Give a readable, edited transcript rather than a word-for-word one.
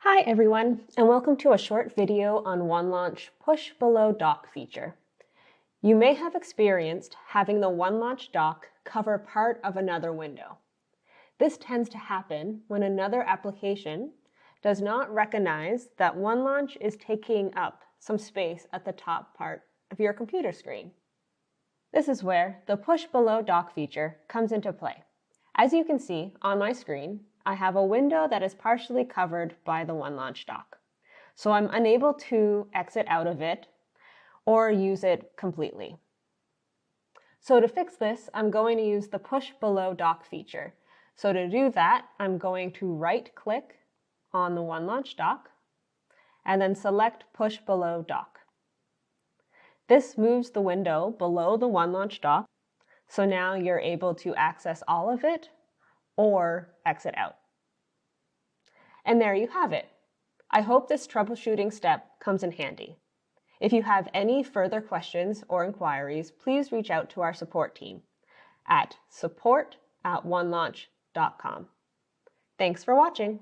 Hi everyone, and welcome to a short video on OneLaunch Push Below Dock feature. You may have experienced having the OneLaunch dock cover part of another window. This tends to happen when another application does not recognize that OneLaunch is taking up some space at the top part of your computer screen. This is where the Push Below Dock feature comes into play. As you can see on my screen, I have a window that is partially covered by the OneLaunch dock. So I'm unable to exit out of it or use it completely. So to fix this, I'm going to use the Push Below Dock feature. So to do that, I'm going to right-click on the OneLaunch dock and then select Push Below Dock. This moves the window below the OneLaunch dock, so now you're able to access all of it or exit out. And there you have it. I hope this troubleshooting step comes in handy. If you have any further questions or inquiries, please reach out to our support team at support@onelaunch.com. Thanks for watching.